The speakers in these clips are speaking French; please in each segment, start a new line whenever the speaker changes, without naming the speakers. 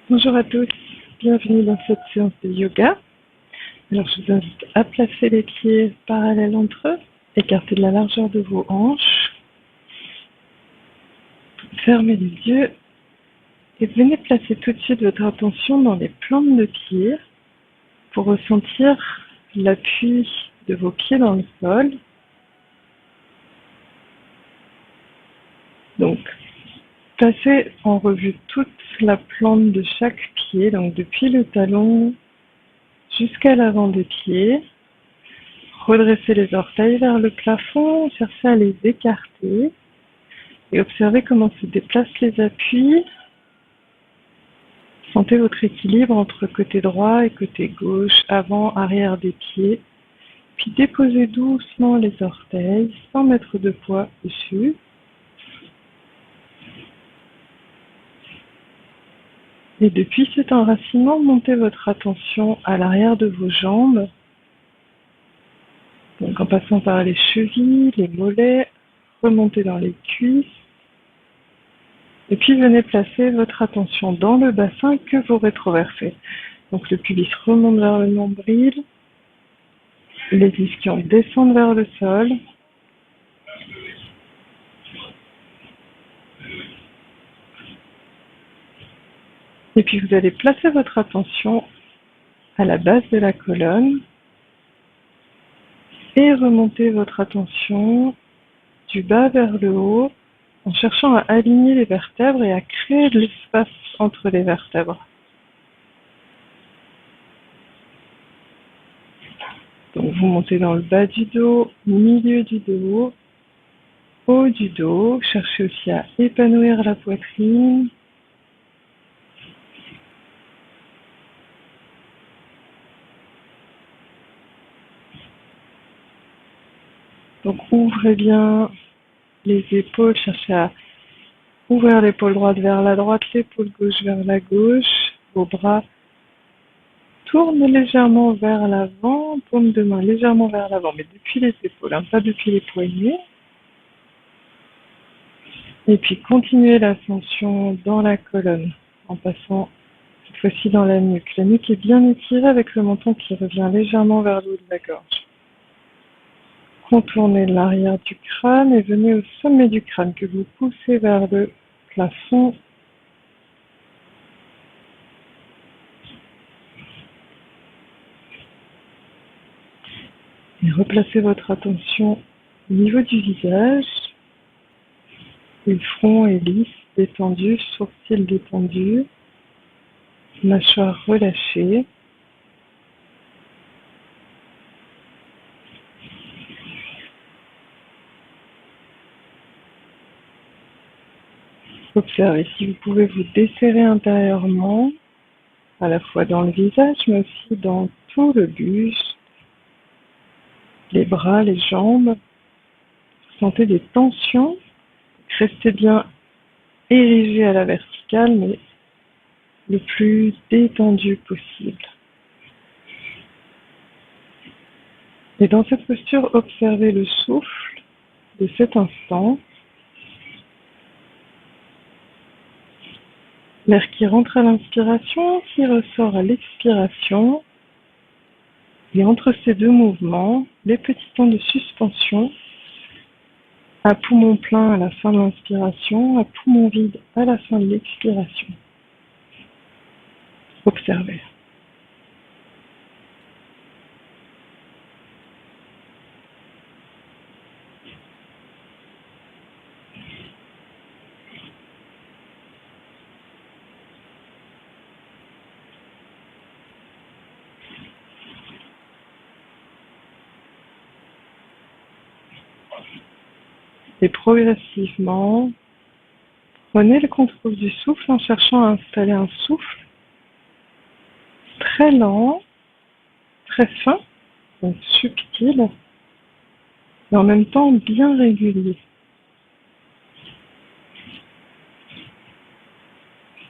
Bonjour à tous, bienvenue dans cette séance de yoga. Alors je vous invite à placer les pieds parallèles entre eux, écarter de la largeur de vos hanches, fermez les yeux et venez placer tout de suite votre attention dans les plantes de pied pour ressentir l'appui de vos pieds dans le sol. Donc, passez en revue toute la plante de chaque pied, donc depuis le talon jusqu'à l'avant des pieds. Redressez les orteils vers le plafond, cherchez à les écarter et observez comment se déplacent les appuis. Sentez votre équilibre entre côté droit et côté gauche, avant, arrière des pieds. Puis déposez doucement les orteils sans mettre de poids dessus. Et depuis cet enracinement, montez votre attention à l'arrière de vos jambes. Donc en passant par les chevilles, les mollets, remontez dans les cuisses. Et puis venez placer votre attention dans le bassin que vous rétroversez. Donc le pubis remonte vers le nombril, les ischions descendent vers le sol. Et puis vous allez placer votre attention à la base de la colonne et remonter votre attention du bas vers le haut en cherchant à aligner les vertèbres et à créer de l'espace entre les vertèbres. Donc vous montez dans le bas du dos, milieu du dos, haut du dos. Cherchez aussi à épanouir la poitrine. Donc ouvrez bien les épaules, cherchez à ouvrir l'épaule droite vers la droite, l'épaule gauche vers la gauche. Vos bras tournent légèrement vers l'avant, paume de main légèrement vers l'avant, mais depuis les épaules, pas depuis les poignets. Et puis continuez l'ascension dans la colonne, en passant cette fois-ci dans la nuque. La nuque est bien étirée avec le menton qui revient légèrement vers le haut de la gorge. Contournez l'arrière du crâne et venez au sommet du crâne que vous poussez vers le plafond. Et replacez votre attention au niveau du visage. Le front est lisse, détendu, sourcils détendus, mâchoire relâchée. Observez si vous pouvez vous desserrer intérieurement, à la fois dans le visage, mais aussi dans tout le buste, les bras, les jambes. Sentez des tensions. Restez bien érigé à la verticale, mais le plus détendu possible. Et dans cette posture, observez le souffle de cet instant. L'air qui rentre à l'inspiration, qui ressort à l'expiration. Et entre ces deux mouvements, les petits temps de suspension, à poumon plein à la fin de l'inspiration, à poumon vide à la fin de l'expiration. Observez. Et progressivement, prenez le contrôle du souffle en cherchant à installer un souffle très lent, très fin, donc subtil, et en même temps bien régulier.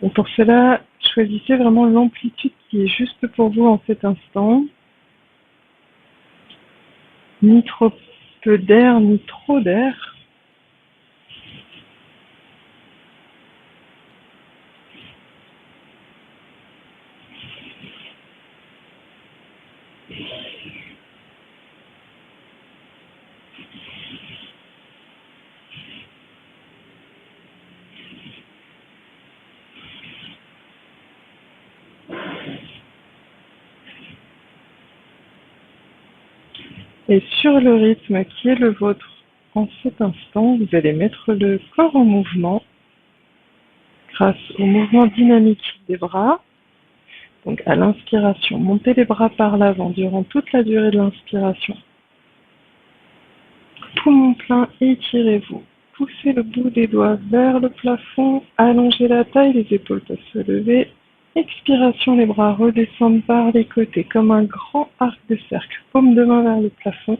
Et pour cela, choisissez vraiment l'amplitude qui est juste pour vous en cet instant. Ni trop peu d'air, ni trop d'air. Et sur le rythme qui est le vôtre en cet instant, vous allez mettre le corps en mouvement grâce au mouvement dynamique des bras. Donc à l'inspiration, montez les bras par l'avant durant toute la durée de l'inspiration. Poumon plein, étirez-vous. Poussez le bout des doigts vers le plafond, allongez la taille, les épaules peuvent se lever. Expiration, les bras redescendent par les côtés comme un grand arc de cercle. Paume de main vers le plafond.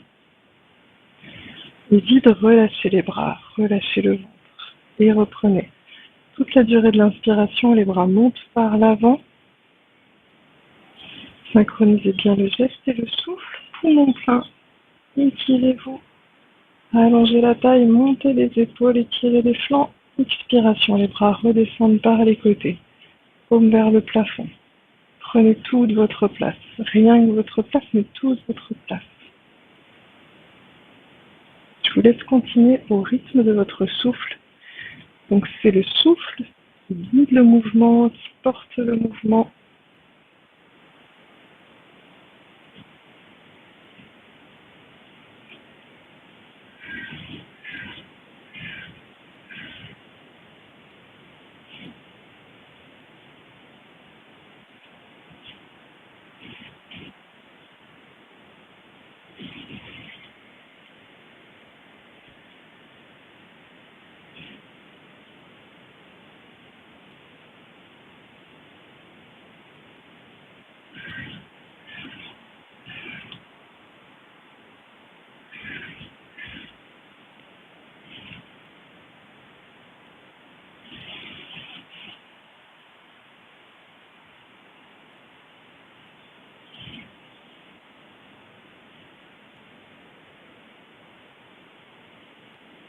Et vide, relâchez les bras, relâchez le ventre et reprenez. Toute la durée de l'inspiration, les bras montent par l'avant. Synchronisez bien le geste et le souffle. Poumon plein, étirez-vous. Allongez la taille, montez les épaules, étirez les flancs. Expiration, les bras redescendent par les côtés. Paume vers le plafond. Prenez toute votre place. Rien que votre place, mais toute votre place. Je vous laisse continuer au rythme de votre souffle. Donc c'est le souffle qui guide le mouvement, qui porte le mouvement.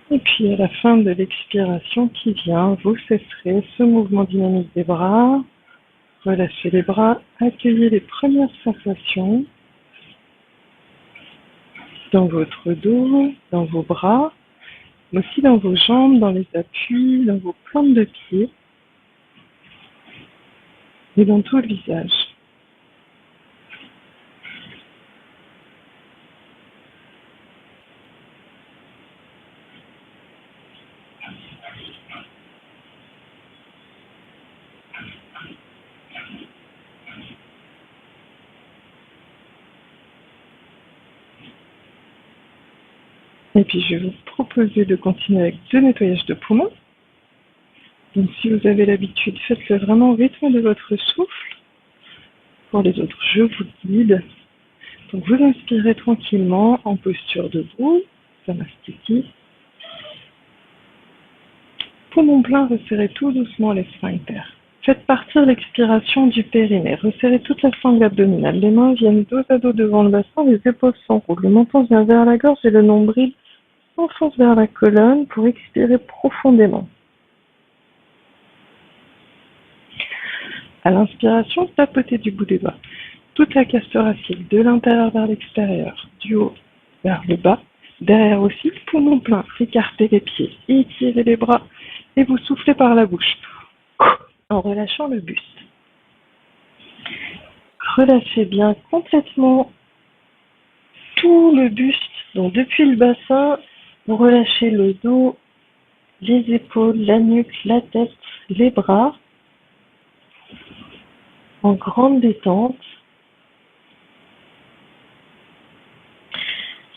Et puis à la fin de l'expiration qui vient, vous cesserez ce mouvement dynamique des bras. Relâchez les bras, accueillez les premières sensations dans votre dos, dans vos bras, mais aussi dans vos jambes, dans les appuis, dans vos plantes de pied et dans tout le visage. Et puis je vais vous proposer de continuer avec 2 nettoyages de poumons. Donc si vous avez l'habitude, faites-le vraiment au rythme de votre souffle. Pour les autres, je vous guide. Donc vous inspirez tranquillement en posture debout, Samastiti. Poumon plein, resserrez tout doucement les sphincters. Faites partir l'expiration du périnée. Resserrez toute la sangle abdominale. Les mains viennent dos à dos devant le bassin, les épaules s'enroulent. Le menton vient vers la gorge et le nombril s'enfonce vers la colonne pour expirer profondément. À l'inspiration, tapotez du bout des doigts toute la cage thoracique, de l'intérieur vers l'extérieur, du haut vers le bas, derrière aussi, poumon plein, écartez les pieds, étirez les bras et vous soufflez par la bouche en relâchant le buste. Relâchez bien complètement tout le buste, donc depuis le bassin, vous relâchez le dos, les épaules, la nuque, la tête, les bras, en grande détente.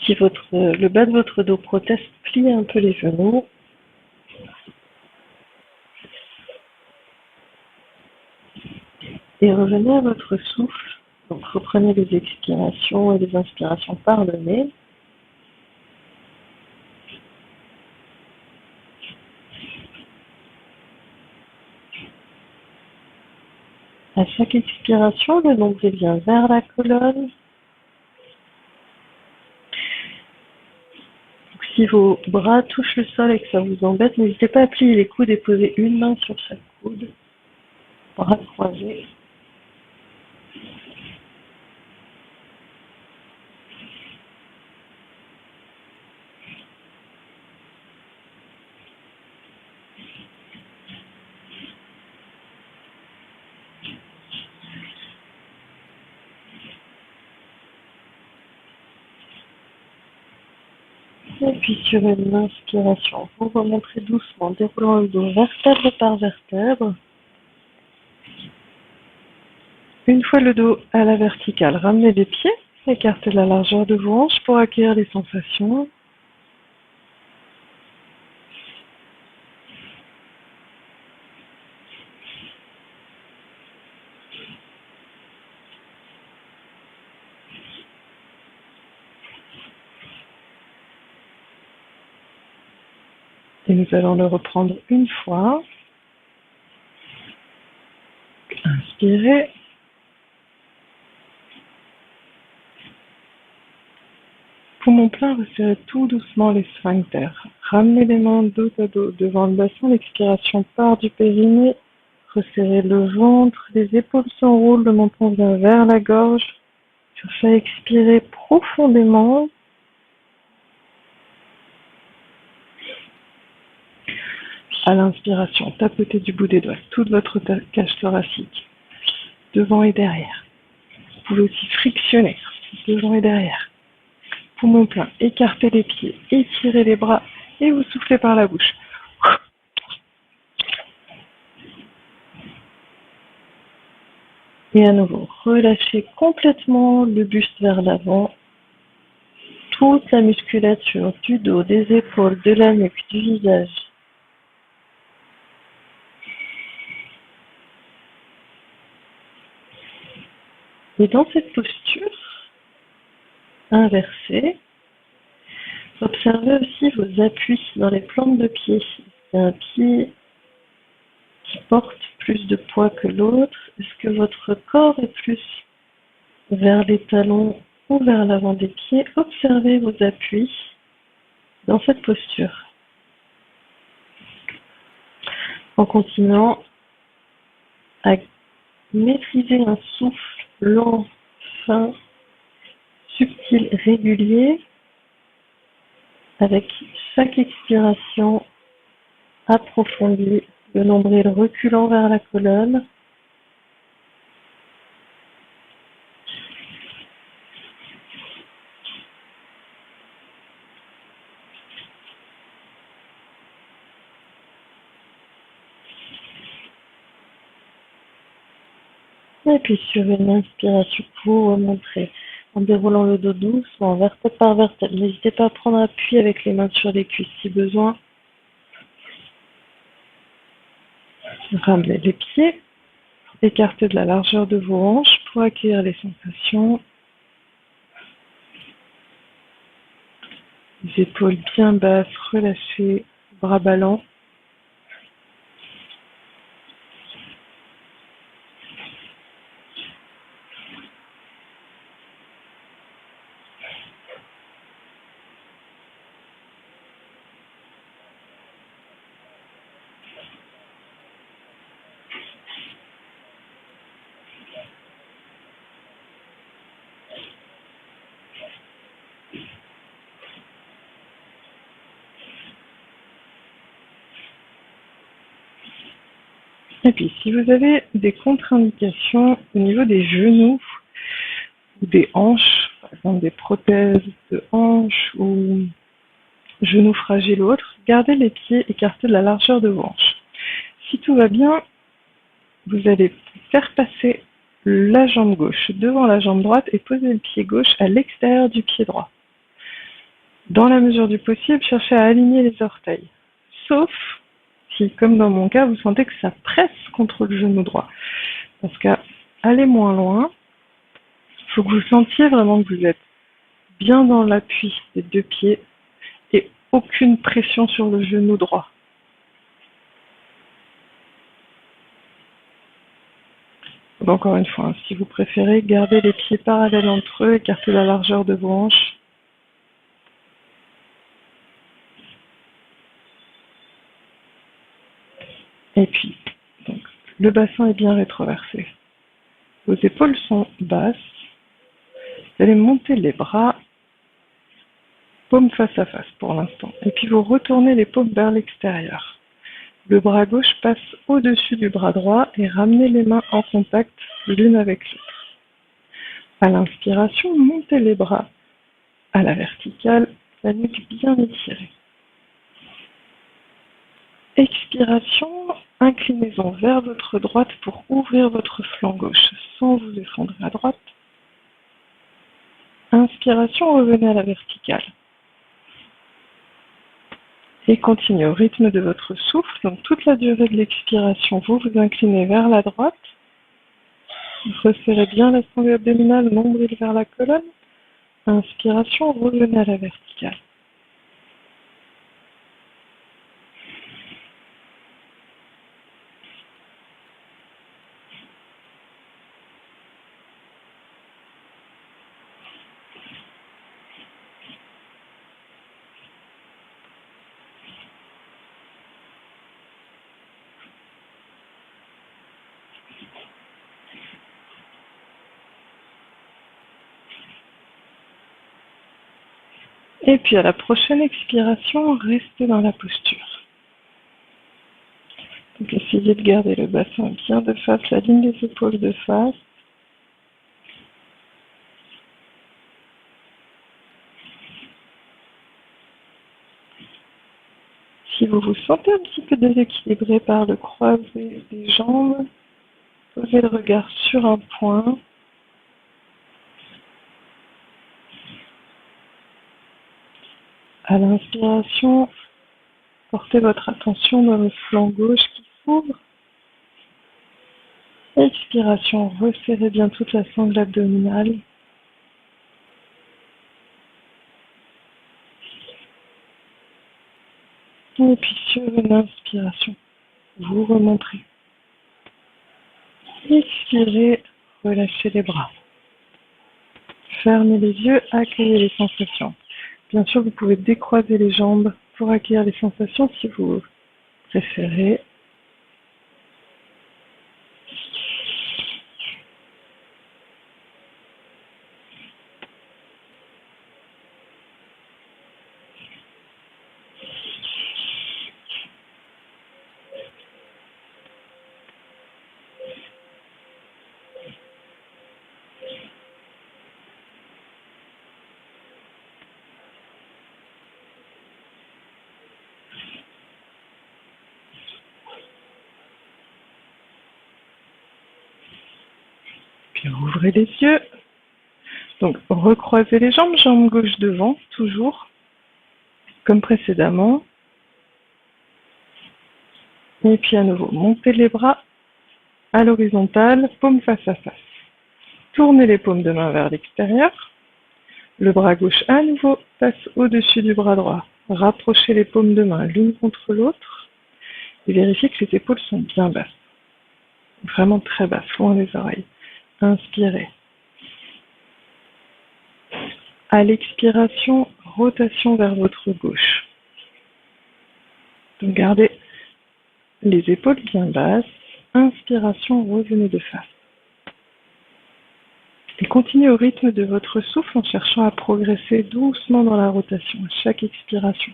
Si le bas de votre dos proteste, pliez un peu les genoux. Et revenez à votre souffle. Donc reprenez les expirations et les inspirations par le nez. À chaque expiration, le nombril vient vers la colonne. Donc, si vos bras touchent le sol et que ça vous embête, n'hésitez pas à plier les coudes et poser une main sur chaque coude. Bras croisés. Et puis sur une inspiration, vous remonterez doucement en déroulant le dos vertèbre par vertèbre. Une fois le dos à la verticale, ramenez les pieds, écartez la largeur de vos hanches pour accueillir les sensations. Et nous allons le reprendre une fois. Inspirez. Poumon plein, resserrez tout doucement les sphincters. Ramenez les mains dos à dos devant le bassin. L'expiration part du périnée. Resserrez le ventre, les épaules s'enroulent, le menton vient vers la gorge. Cherchez à expirer profondément. À l'inspiration, tapotez du bout des doigts toute votre cage thoracique, devant et derrière. Vous pouvez aussi frictionner, devant et derrière. Poumon plein, écartez les pieds, étirez les bras et vous soufflez par la bouche. Et à nouveau, relâchez complètement le buste vers l'avant. Toute la musculature du dos, des épaules, de la nuque, du visage. Et dans cette posture inversée, observez aussi vos appuis dans les plantes de pied. Il y a un pied qui porte plus de poids que l'autre. Est-ce que votre corps est plus vers les talons ou vers l'avant des pieds? Observez vos appuis dans cette posture. En continuant à maîtriser un souffle lent, fin, subtil, régulier, avec chaque expiration approfondie, le nombril reculant vers la colonne. Et puis sur une inspiration, vous remontrez en déroulant le dos doucement, vertèbre par vertèbre. N'hésitez pas à prendre appui avec les mains sur les cuisses si besoin. Ramenez les pieds, écartez de la largeur de vos hanches pour accueillir les sensations. Les épaules bien basses, relâchées, bras ballants. Et puis, si vous avez des contre-indications au niveau des genoux ou des hanches, par exemple des prothèses de hanches ou genoux fragiles ou autres, gardez les pieds écartés de la largeur de vos hanches. Si tout va bien, vous allez faire passer la jambe gauche devant la jambe droite et poser le pied gauche à l'extérieur du pied droit. Dans la mesure du possible, cherchez à aligner les orteils. Sauf si, comme dans mon cas, vous sentez que ça presse contre le genou droit. Dans ce cas, allez moins loin. Il faut que vous sentiez vraiment que vous êtes bien dans l'appui des deux pieds et aucune pression sur le genou droit. Donc, encore une fois, si vous préférez, gardez les pieds parallèles entre eux, écartez la largeur de vos hanches. Et puis, donc, le bassin est bien rétroversé. Vos épaules sont basses. Vous allez monter les bras, paumes face à face pour l'instant. Et puis vous retournez les paumes vers l'extérieur. Le bras gauche passe au-dessus du bras droit et ramenez les mains en contact l'une avec l'autre. À l'inspiration, montez les bras à la verticale, la nuque bien étirée. Expiration, inclinaison vers votre droite pour ouvrir votre flanc gauche sans vous effondrer à droite. Inspiration, revenez à la verticale. Et continuez au rythme de votre souffle. Donc toute la durée de l'expiration, vous vous inclinez vers la droite. Resserrez bien la sangle abdominale, nombril vers la colonne. Inspiration, revenez à la verticale. Et puis à la prochaine expiration, restez dans la posture. Donc essayez de garder le bassin bien de face, la ligne des épaules de face. Si vous vous sentez un petit peu déséquilibré par le croisé des jambes, posez le regard sur un point. À l'inspiration, portez votre attention dans le flanc gauche qui s'ouvre. Expiration, resserrez bien toute la sangle abdominale. Et puis sur une inspiration, vous remonterez. Expirez, relâchez les bras. Fermez les yeux, accueillez les sensations. Bien sûr, vous pouvez décroiser les jambes pour accueillir les sensations si vous préférez. Puis ouvrez les yeux. Donc, recroisez les jambes, jambe gauche devant, toujours, comme précédemment. Et puis à nouveau, montez les bras à l'horizontale, paume face à face. Tournez les paumes de main vers l'extérieur. Le bras gauche à nouveau passe au-dessus du bras droit. Rapprochez les paumes de main l'une contre l'autre et vérifiez que les épaules sont bien basses. Vraiment très basses, loin des oreilles. Inspirez. À l'expiration, rotation vers votre gauche. Donc gardez les épaules bien basses. Inspiration, revenez de face. Et continuez au rythme de votre souffle en cherchant à progresser doucement dans la rotation à chaque expiration.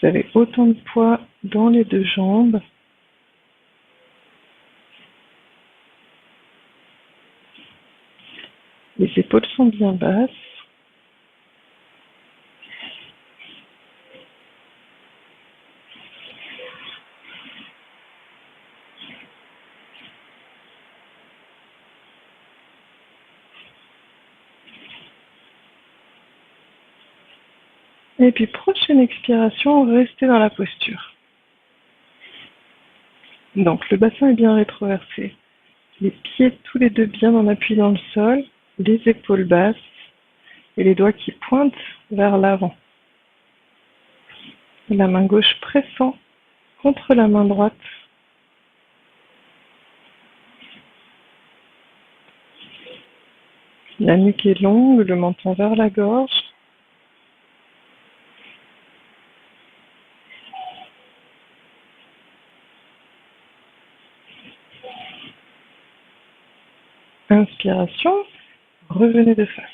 Vous avez autant de poids dans les deux jambes. Les épaules sont bien basses. Et puis prochaine expiration, restez dans la posture. Donc le bassin est bien rétroversé. Les pieds tous les deux bien en appui dans le sol, les épaules basses et les doigts qui pointent vers l'avant. La main gauche pressant contre la main droite. La nuque est longue, le menton vers la gorge. Inspiration, revenez de face.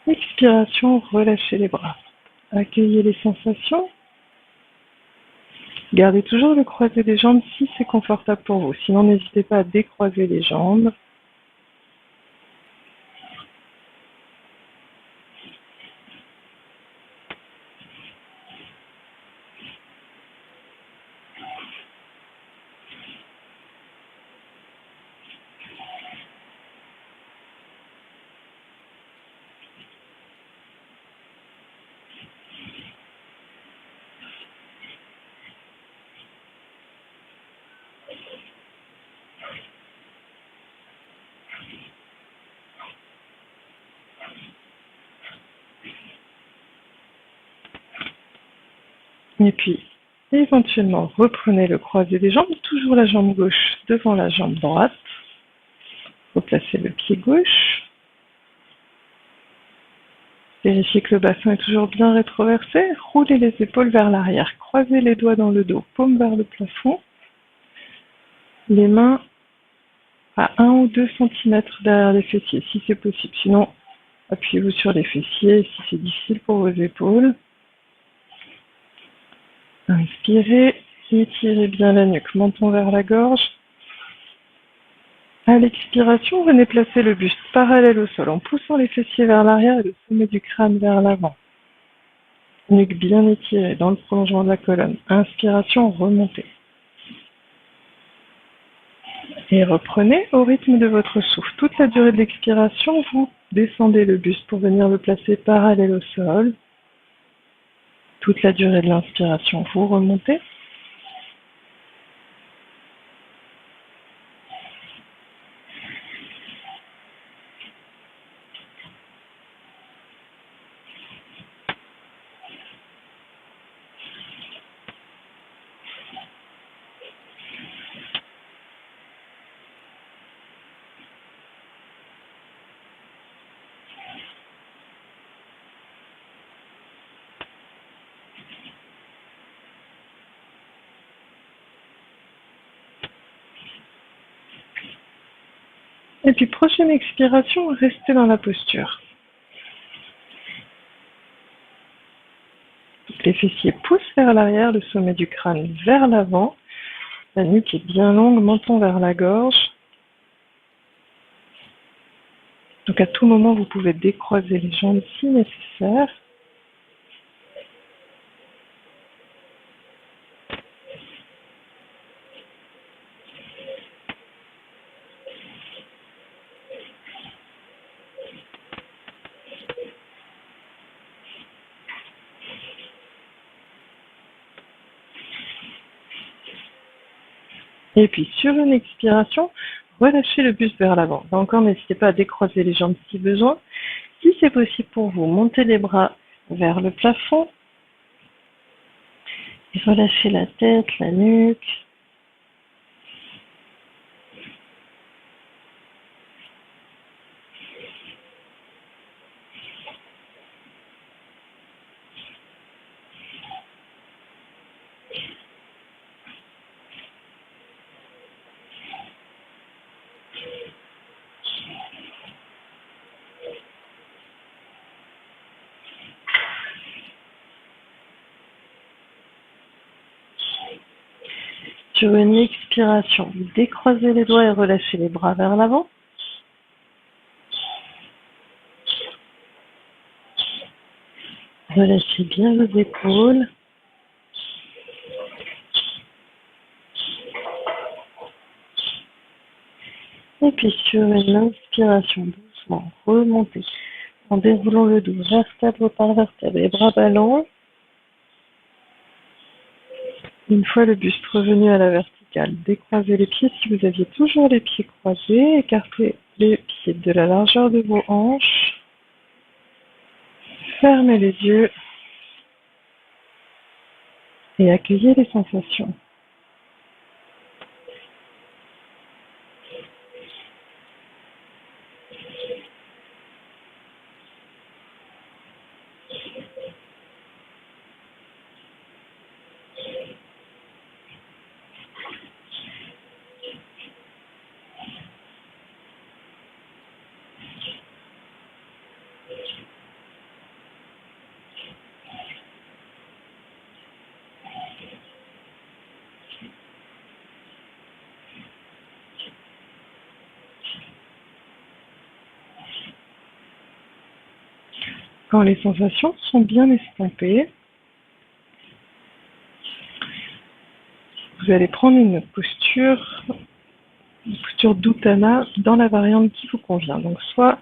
Expiration, relâchez les bras. Accueillez les sensations. Gardez toujours le croisé des jambes si c'est confortable pour vous. Sinon, n'hésitez pas à décroiser les jambes. Et puis, éventuellement, reprenez le croisé des jambes, toujours la jambe gauche devant la jambe droite. Replacez le pied gauche. Vérifiez que le bassin est toujours bien rétroversé. Roulez les épaules vers l'arrière. Croisez les doigts dans le dos, paume vers le plafond. Les mains à 1 ou 2 centimètres derrière les fessiers, si c'est possible. Sinon, appuyez-vous sur les fessiers si c'est difficile pour vos épaules. Inspirez, étirez bien la nuque, menton vers la gorge. À l'expiration, venez placer le buste parallèle au sol en poussant les fessiers vers l'arrière et le sommet du crâne vers l'avant. Nuque bien étirée dans le prolongement de la colonne. Inspiration, remontez. Et reprenez au rythme de votre souffle. Toute la durée de l'expiration, vous descendez le buste pour venir le placer parallèle au sol. Toute la durée de l'inspiration, vous remontez. Et puis prochaine expiration, restez dans la posture. Les fessiers poussent vers l'arrière, le sommet du crâne vers l'avant. La nuque est bien longue, menton vers la gorge. Donc à tout moment, vous pouvez décroiser les jambes si nécessaire. Et puis sur une expiration, relâchez le buste vers l'avant. Là encore, n'hésitez pas à décroiser les jambes si besoin. Si c'est possible pour vous, montez les bras vers le plafond. Et relâchez la tête, la nuque. Sur une expiration, décroisez les doigts et relâchez les bras vers l'avant. Relâchez bien vos épaules. Et puis sur une inspiration, doucement, remontez en déroulant le dos vertèbre par vertèbre, les bras ballants. Une fois le buste revenu à la verticale, décroisez les pieds si vous aviez toujours les pieds croisés, écartez les pieds de la largeur de vos hanches, fermez les yeux et accueillez les sensations. Quand les sensations sont bien estompées, vous allez prendre une posture d'Uttanasana dans la variante qui vous convient. Donc soit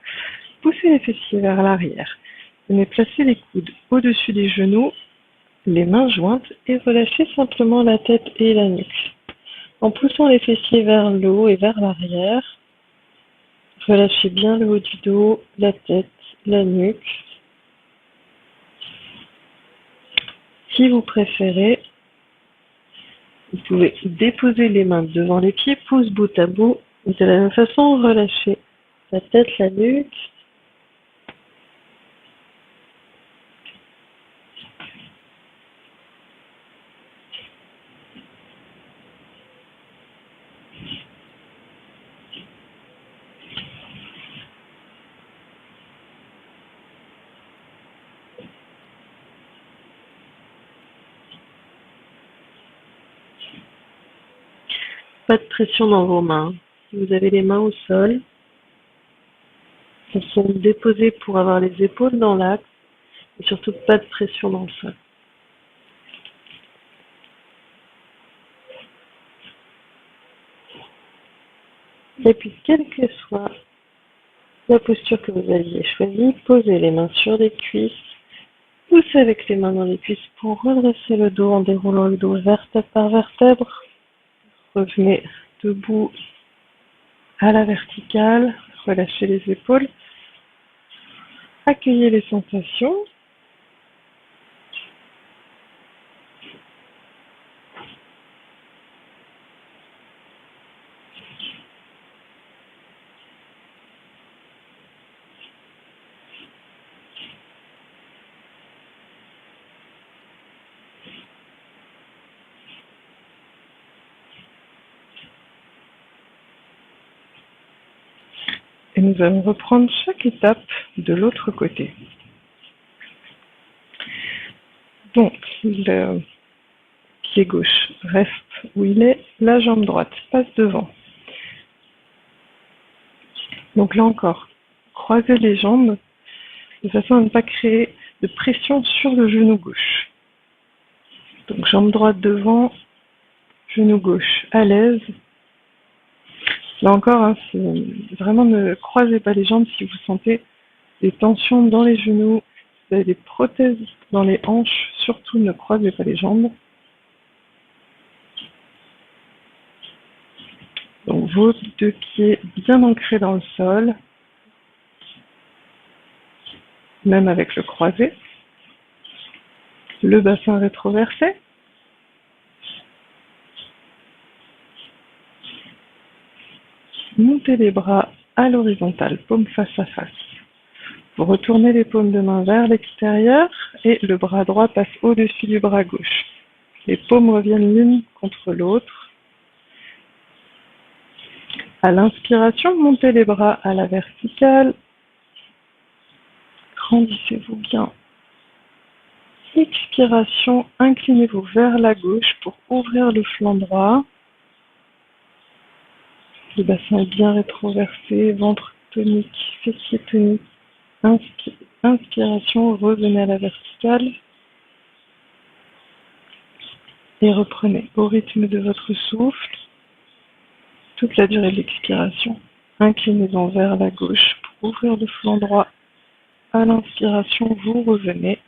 poussez les fessiers vers l'arrière, venez placer les coudes au-dessus des genoux, les mains jointes et relâchez simplement la tête et la nuque. En poussant les fessiers vers le haut et vers l'arrière, relâchez bien le haut du dos, la tête, la nuque. Si vous préférez, vous pouvez déposer les mains devant les pieds, pouces bout à bout, et de la même façon relâcher la tête, la nuque. Pas de pression dans vos mains. Si vous avez les mains au sol, elles sont déposées pour avoir les épaules dans l'axe et surtout pas de pression dans le sol. Et puis, quelle que soit la posture que vous aviez choisie, posez les mains sur les cuisses, poussez avec les mains dans les cuisses pour redresser le dos en déroulant le dos vertèbre par vertèbre. Revenez debout à la verticale, relâchez les épaules, accueillez les sensations. Et nous allons reprendre chaque étape de l'autre côté. Donc, le pied gauche reste où il est, la jambe droite passe devant. Donc là encore, croisez les jambes de façon à ne pas créer de pression sur le genou gauche. Donc jambe droite devant, genou gauche à l'aise. Là encore, hein, vraiment ne croisez pas les jambes si vous sentez des tensions dans les genoux, si vous avez des prothèses dans les hanches, surtout ne croisez pas les jambes. Donc vos deux pieds bien ancrés dans le sol, même avec le croisé. Le bassin rétroversé. Montez les bras à l'horizontale, paume face à face. Vous retournez les paumes de main vers l'extérieur et le bras droit passe au-dessus du bras gauche. Les paumes reviennent l'une contre l'autre. À l'inspiration, montez les bras à la verticale. Grandissez-vous bien. Expiration, inclinez-vous vers la gauche pour ouvrir le flanc droit. Le bassin est bien rétroversé, ventre tonique, fessier tonique. Inspiration, revenez à la verticale. Et reprenez au rythme de votre souffle toute la durée de l'expiration. Inclinez-en vers la gauche pour ouvrir le flanc droit. À l'inspiration, vous revenez.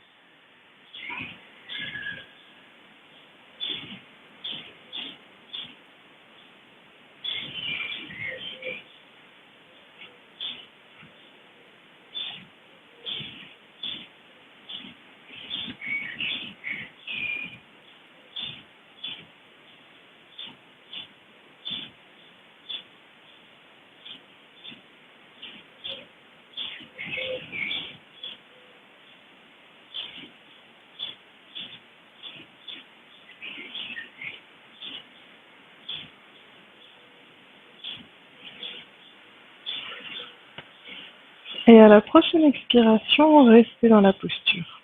Et à la prochaine expiration, restez dans la posture.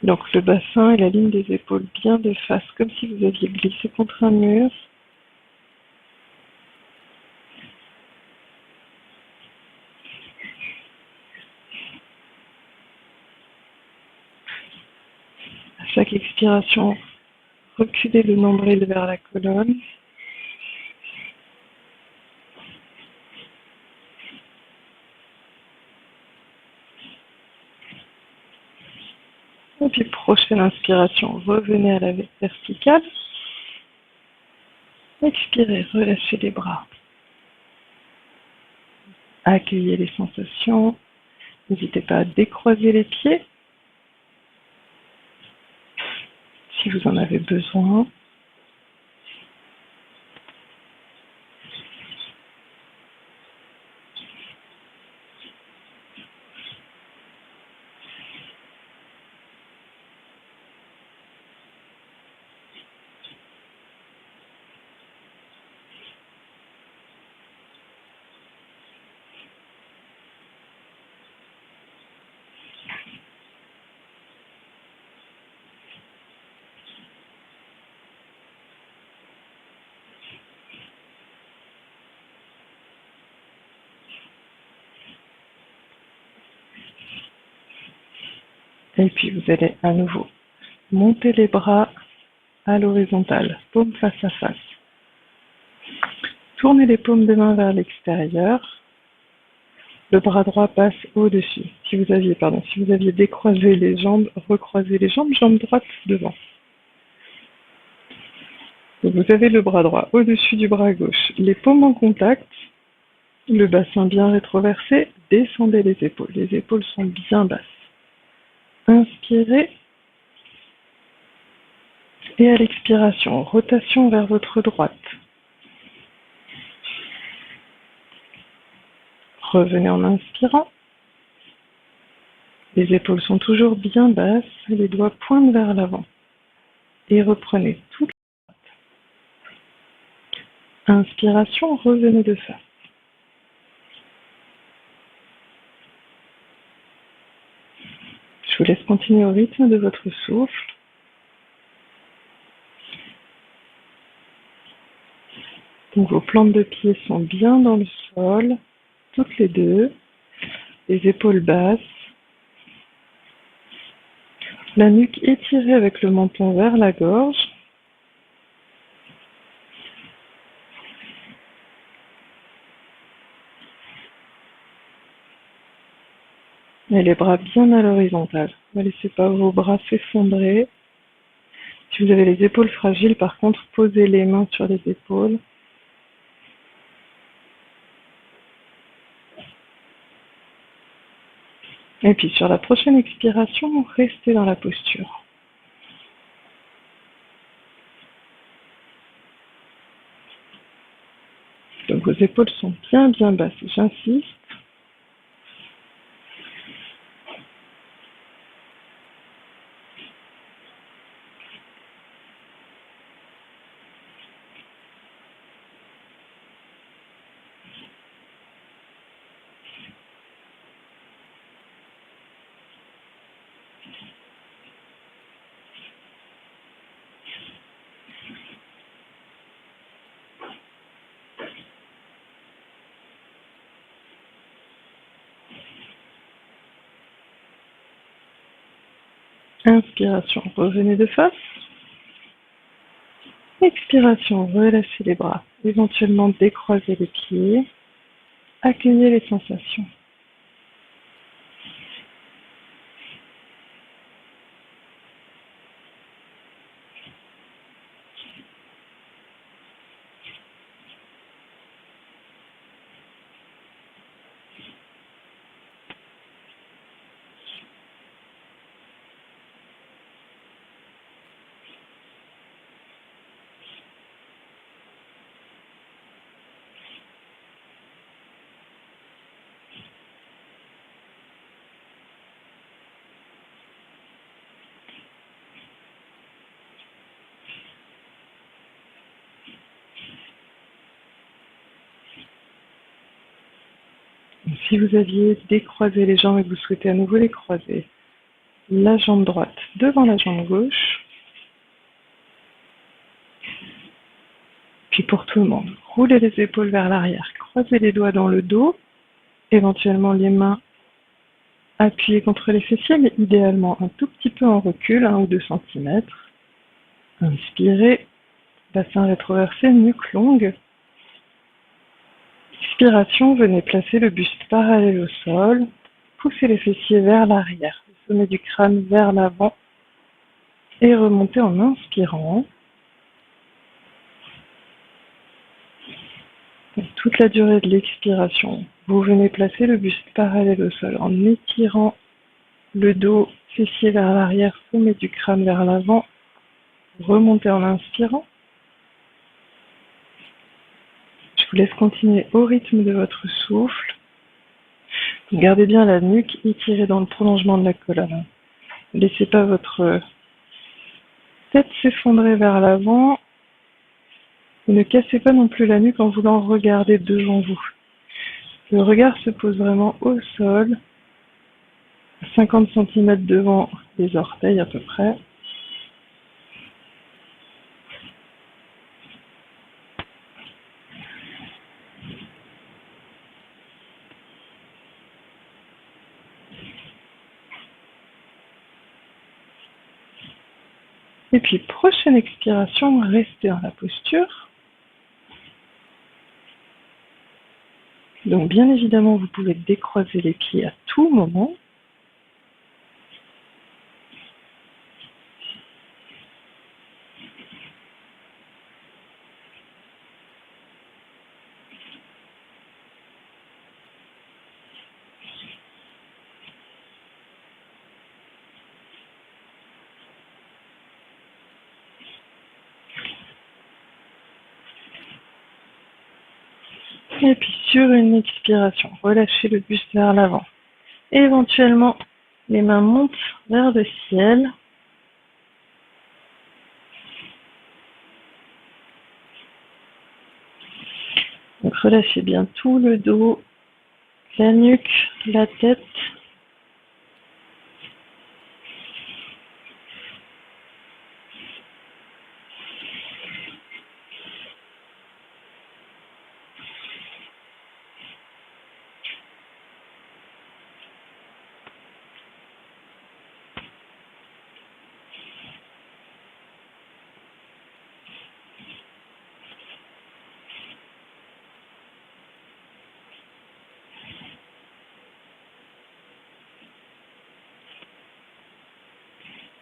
Donc le bassin et la ligne des épaules bien de face, comme si vous aviez glissé contre un mur. À chaque expiration, reculez le nombril vers la colonne. Et puis prochaine inspiration, revenez à la verticale. Expirez, relâchez les bras. Accueillez les sensations. N'hésitez pas à décroiser les pieds si vous en avez besoin. Et puis vous allez à nouveau monter les bras à l'horizontale, paume face à face. Tournez les paumes de main vers l'extérieur. Le bras droit passe au-dessus. Si vous aviez décroisé les jambes, recroisez les jambes, jambe droite devant. Donc vous avez le bras droit au-dessus du bras gauche, les paumes en contact, le bassin bien rétroversé, descendez les épaules sont bien basses. Inspirez et à l'expiration, rotation vers votre droite. Revenez en inspirant. Les épaules sont toujours bien basses, les doigts pointent vers l'avant. Et reprenez toute la droite. Inspiration, revenez de face. Je vous laisse continuer au rythme de votre souffle. Donc vos plantes de pied sont bien dans le sol, toutes les deux, les épaules basses, la nuque étirée avec le menton vers la gorge. Et les bras bien à l'horizontale. Ne laissez pas vos bras s'effondrer. Si vous avez les épaules fragiles, par contre, posez les mains sur les épaules. Et puis sur la prochaine expiration, restez dans la posture. Donc vos épaules sont bien basses, j'insiste. Inspiration, revenez de face. Expiration, relâchez les bras. Éventuellement décroisez les pieds. Accueillez les sensations. Si vous aviez décroisé les jambes et que vous souhaitez à nouveau les croiser, la jambe droite devant la jambe gauche. Puis pour tout le monde, roulez les épaules vers l'arrière, croisez les doigts dans le dos, éventuellement les mains appuyées contre les fessiers, mais idéalement un tout petit peu en recul, 1 ou 2 centimètres. Inspirez, bassin rétroversé, nuque longue. Expiration, venez placer le buste parallèle au sol, poussez les fessiers vers l'arrière, le sommet du crâne vers l'avant et remontez en inspirant. Toute la durée de l'expiration, vous venez placer le buste parallèle au sol en étirant le dos, fessiers vers l'arrière, sommet du crâne vers l'avant, remontez en inspirant. Je vous laisse continuer au rythme de votre souffle. Gardez bien la nuque étirée dans le prolongement de la colonne. Ne laissez pas votre tête s'effondrer vers l'avant. Et ne cassez pas non plus la nuque en voulant regarder devant vous. Le regard se pose vraiment au sol, à 50 cm devant les orteils à peu près. Et puis, prochaine expiration, restez dans la posture. Donc, bien évidemment, vous pouvez décroiser les pieds à tout moment. Et puis, sur une expiration, relâchez le buste vers l'avant. Et éventuellement, les mains montent vers le ciel. Donc, relâchez bien tout le dos, la nuque, la tête.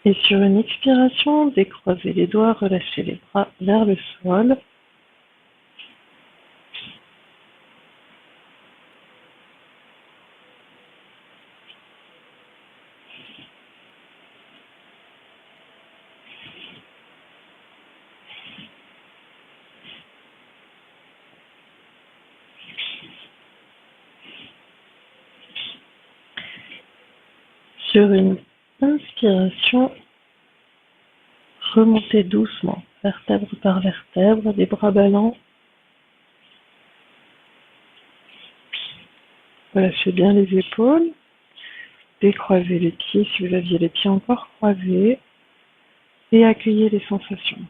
Et sur une expiration, décroisez les doigts, relâchez les bras vers le sol. Sur une inspiration, remontez doucement, vertèbre par vertèbre, les bras ballants. Relâchez bien les épaules. Décroisez les pieds si vous aviez les pieds encore croisés. Et accueillez les sensations.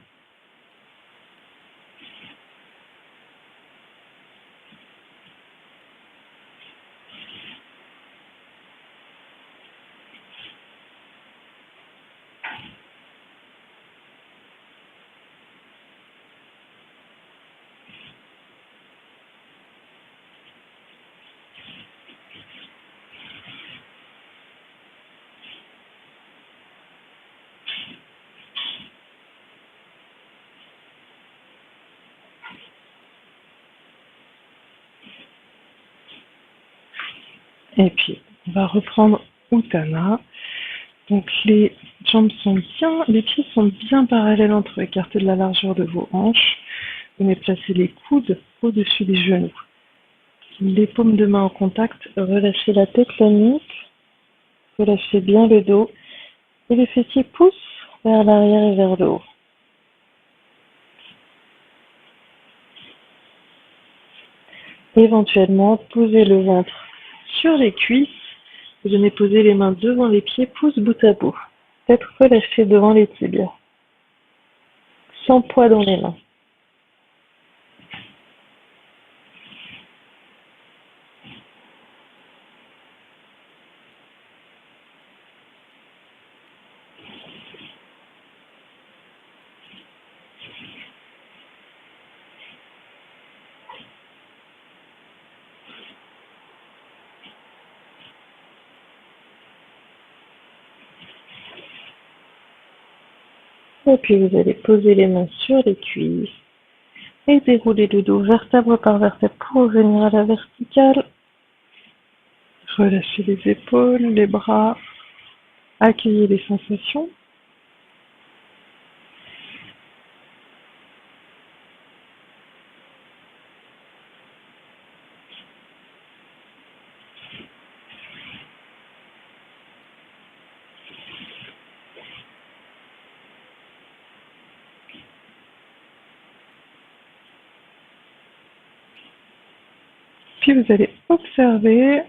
Et puis, on va reprendre Uttanasana. Donc, les jambes sont bien, les pieds sont bien parallèles entre eux, écartés de la largeur de vos hanches. Vous venez placer les coudes au-dessus des genoux. Les paumes de main en contact, relâchez la tête, la nuque, relâchez bien le dos. Et les fessiers poussent vers l'arrière et vers le haut. Éventuellement, posez le ventre sur les cuisses Venez poser les mains devant les pieds, pouces bout à bout. Tête relâchée devant les tibias. Sans poids dans les mains. Et puis vous allez poser les mains sur les cuisses et dérouler le dos vertèbre par vertèbre pour revenir à la verticale. Relâchez les épaules, les bras, accueillez les sensations. Puis vous allez observer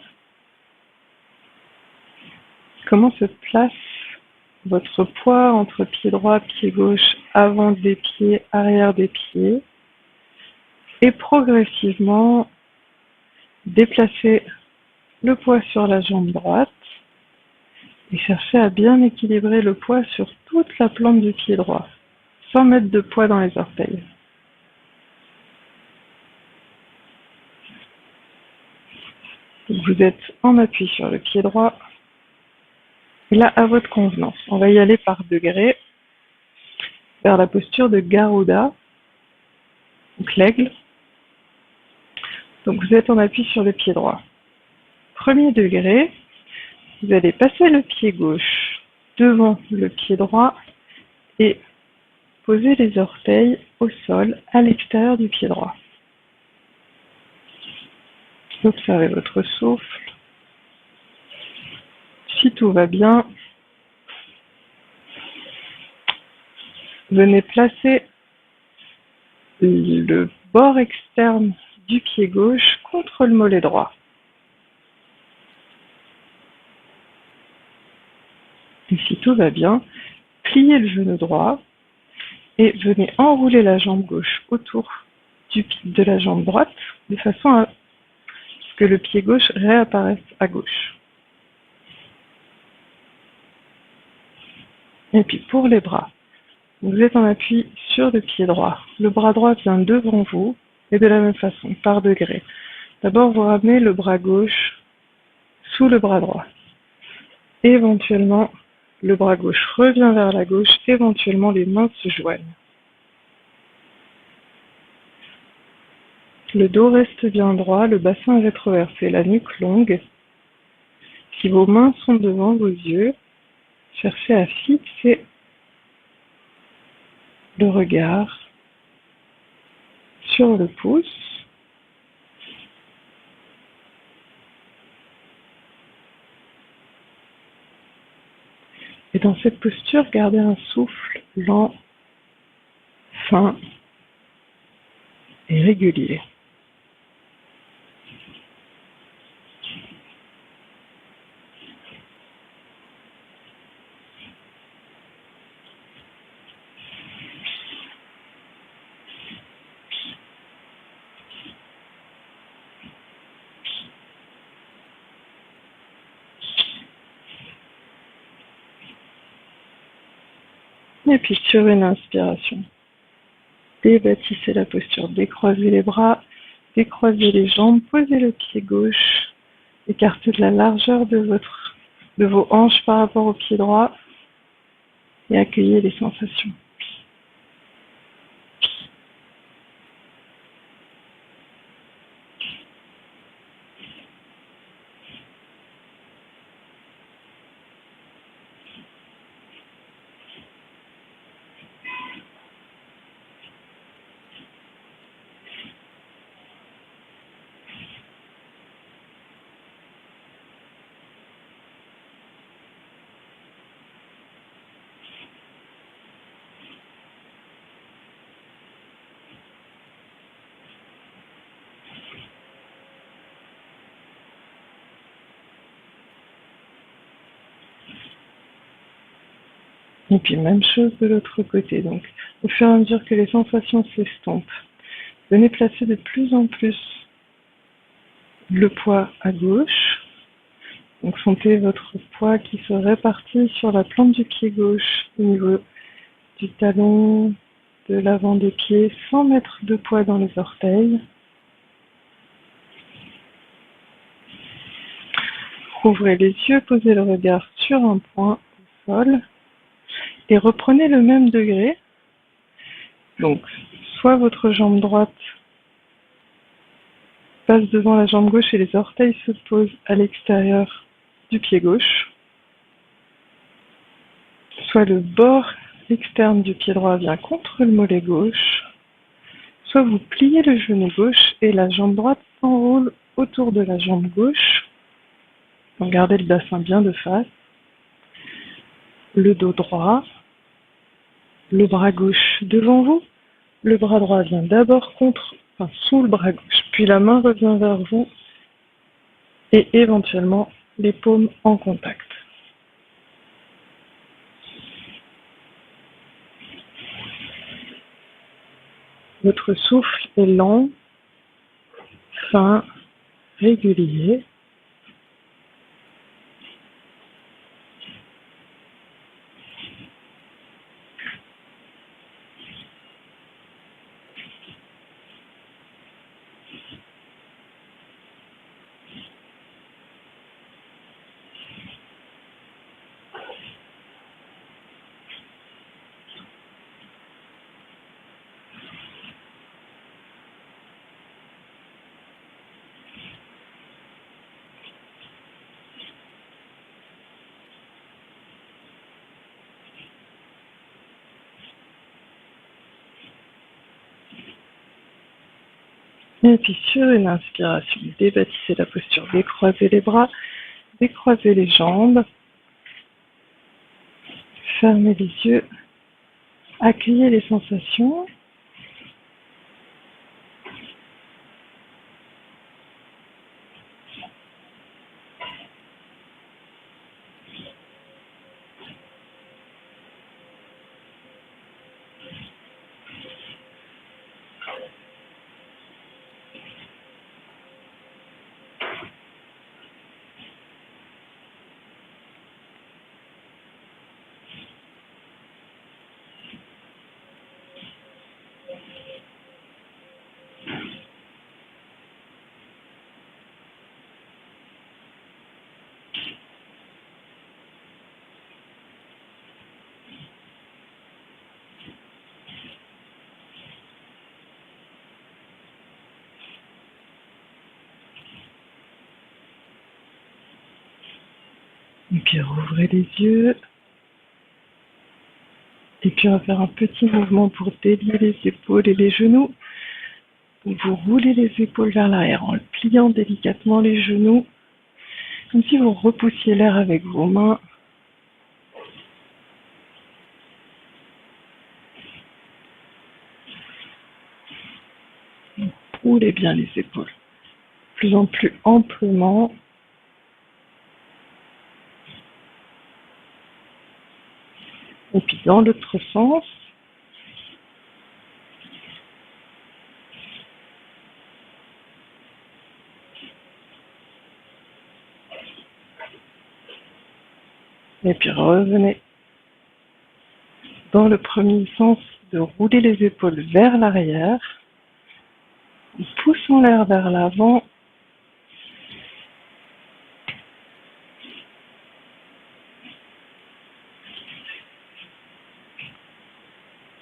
comment se place votre poids entre pied droit, pied gauche, avant des pieds, arrière des pieds. Et progressivement, déplacer le poids sur la jambe droite et chercher à bien équilibrer le poids sur toute la plante du pied droit, sans mettre de poids dans les orteils. Vous êtes en appui sur le pied droit. Et là, à votre convenance, on va y aller par degrés vers la posture de Garuda, donc l'aigle. Donc vous êtes en appui sur le pied droit. Premier degré, vous allez passer le pied gauche devant le pied droit et poser les orteils au sol à l'extérieur du pied droit. Observez votre souffle. Si tout va bien, venez placer le bord externe du pied gauche contre le mollet droit. Et si tout va bien, pliez le genou droit et venez enrouler la jambe gauche autour de la jambe droite de façon à ce que le pied gauche réapparaisse à gauche. Et puis pour les bras, vous êtes en appui sur le pied droit. Le bras droit vient devant vous et de la même façon, par degrés. D'abord, vous ramenez le bras gauche sous le bras droit. Éventuellement, le bras gauche revient vers la gauche, éventuellement les mains se joignent. Le dos reste bien droit, le bassin est rétroversé, la nuque longue. Si vos mains sont devant vos yeux, cherchez à fixer le regard sur le pouce. Et dans cette posture, gardez un souffle lent, fin et régulier. Et puis sur une inspiration, débâtissez la posture, décroisez les bras, décroisez les jambes, posez le pied gauche, écartez de la largeur de vos hanches par rapport au pied droit et accueillez les sensations. Et puis même chose de l'autre côté. Donc au fur et à mesure que les sensations s'estompent, venez placer de plus en plus le poids à gauche. Donc sentez votre poids qui se répartit sur la plante du pied gauche au niveau du talon, de l'avant des pieds, sans mettre de poids dans les orteils. Ouvrez les yeux, posez le regard sur un point au sol et reprenez le même degré. Donc, soit votre jambe droite passe devant la jambe gauche et les orteils se posent à l'extérieur du pied gauche, soit le bord externe du pied droit vient contre le mollet gauche, soit vous pliez le genou gauche et la jambe droite s'enroule autour de la jambe gauche. Donc gardez le bassin bien de face, le dos droit, le bras gauche devant vous, le bras droit vient d'abord sous le bras gauche, puis la main revient vers vous et éventuellement les paumes en contact. Votre souffle est lent, fin, régulier. Et puis sur une inspiration, débâtissez la posture, décroisez les bras, décroisez les jambes, fermez les yeux, accueillez les sensations. Et puis rouvrez les yeux. Et puis on va faire un petit mouvement pour délier les épaules et les genoux. Vous roulez les épaules vers l'arrière en pliant délicatement les genoux, comme si vous repoussiez l'air avec vos mains. Roulez bien les épaules, de plus en plus amplement. Et puis dans l'autre sens. Et puis revenez dans le premier sens de rouler les épaules vers l'arrière, en poussant l'air vers l'avant.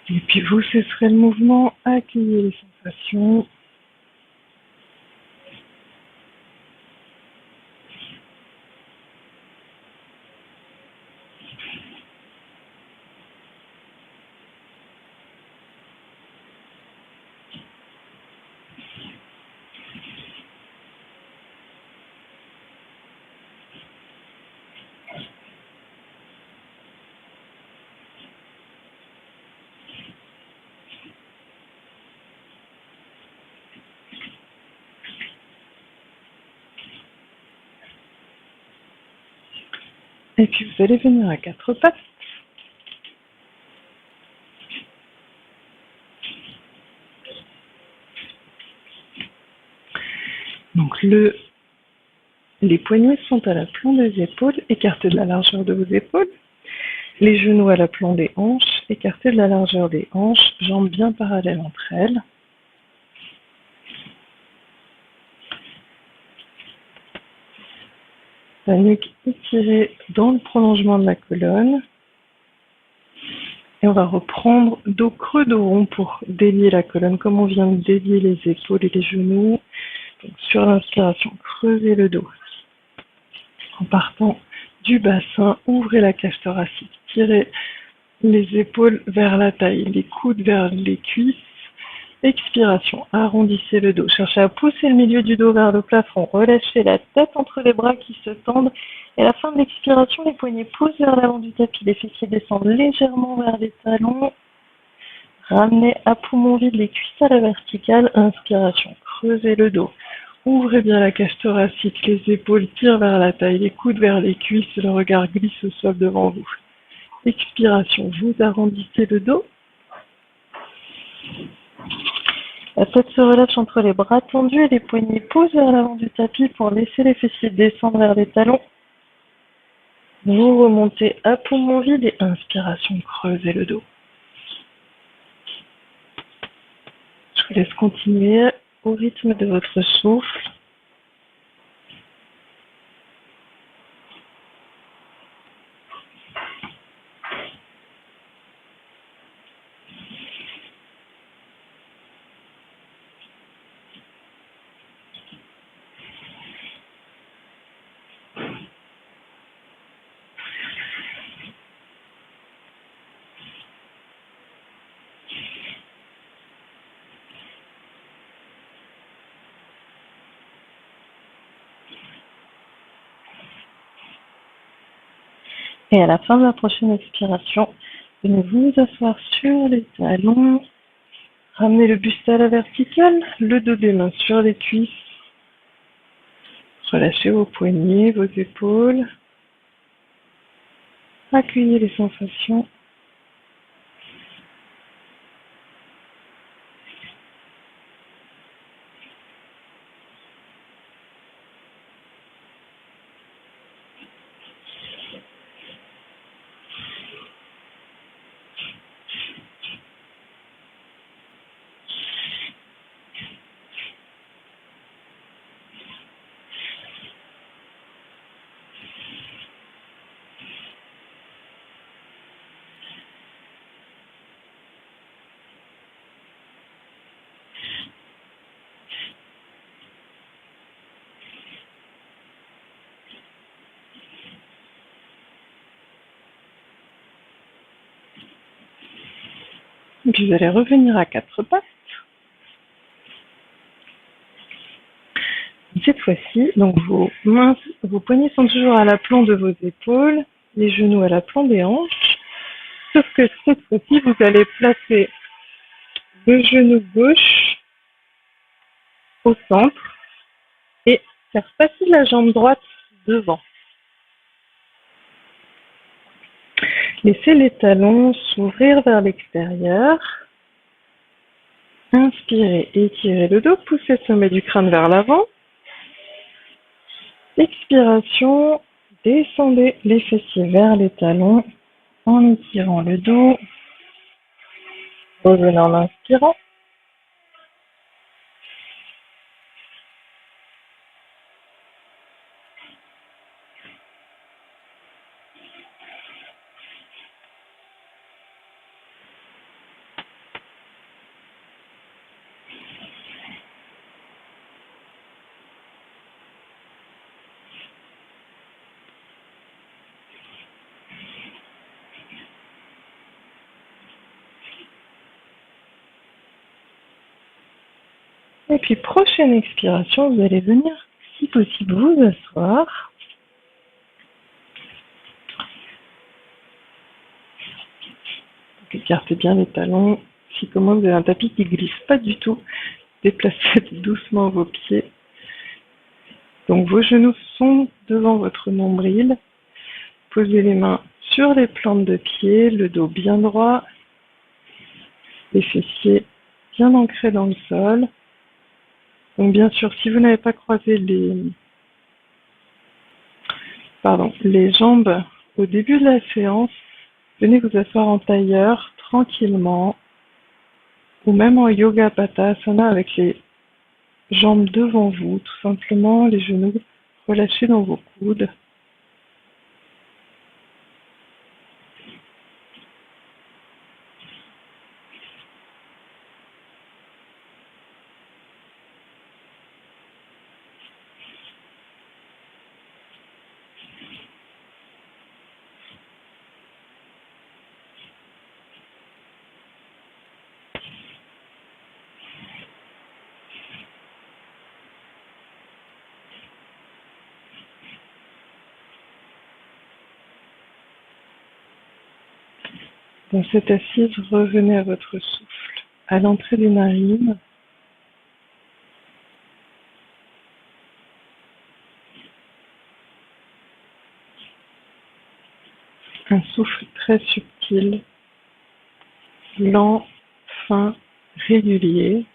Et puis vous cesserez le mouvement, accueillez les sensations. Et puis vous allez venir à quatre pattes. Donc les poignets sont à l'aplomb des épaules, écartés de la largeur de vos épaules. Les genoux à l'aplomb des hanches, écartés de la largeur des hanches, jambes bien parallèles entre elles. La nuque étirée dans le prolongement de la colonne. Et on va reprendre dos creux, dos rond pour délier la colonne, comme on vient de délier les épaules et les genoux. Donc, sur l'inspiration, creusez le dos. En partant du bassin, ouvrez la cage thoracique, tirez les épaules vers la taille, les coudes vers les cuisses. Expiration, arrondissez le dos. Cherchez à pousser le milieu du dos vers le plafond. Relâchez la tête entre les bras qui se tendent. Et à la fin de l'expiration, les poignets poussent vers l'avant du tapis. Les fessiers descendent légèrement vers les talons. Ramenez à poumon vide les cuisses à la verticale. Inspiration, creusez le dos. Ouvrez bien la cage thoracique. Les épaules tirent vers la taille. Les coudes vers les cuisses. Le regard glisse au sol devant vous. Expiration, vous arrondissez le dos. La tête se relâche entre les bras tendus et les poignets poussent vers l'avant du tapis pour laisser les fessiers descendre vers les talons. Vous remontez à poumon vide et inspiration, creusez le dos. Je vous laisse continuer au rythme de votre souffle. Et à la fin de la prochaine expiration, venez vous asseoir sur les talons. Ramenez le buste à la verticale, le dos des mains sur les cuisses. Relâchez vos poignets, vos épaules. Accueillez les sensations. Et puis vous allez revenir à quatre pattes. Cette fois-ci, donc vos poignets sont toujours à l'aplomb de vos épaules, les genoux à l'aplomb des hanches. Sauf que cette fois-ci, vous allez placer le genou gauche au centre et faire passer la jambe droite devant. Laissez les talons s'ouvrir vers l'extérieur. Inspirez, étirez le dos, poussez le sommet du crâne vers l'avant. Expiration, descendez les fessiers vers les talons en étirant le dos. Revenez en inspirant. Et puis, prochaine expiration, vous allez venir, si possible, vous asseoir. Donc, écartez bien les talons. Si comment vous avez un tapis qui ne glisse pas du tout, déplacez doucement vos pieds. Donc, vos genoux sont devant votre nombril. Posez les mains sur les plantes de pied, le dos bien droit, les fessiers bien ancrés dans le sol. Donc bien sûr, si vous n'avez pas croisé les jambes au début de la séance, venez vous asseoir en tailleur tranquillement ou même en yoga patasana avec les jambes devant vous, tout simplement les genoux relâchés dans vos coudes. Dans cette assise, revenez à votre souffle, à l'entrée des narines. Un souffle très subtil, lent, fin, régulier.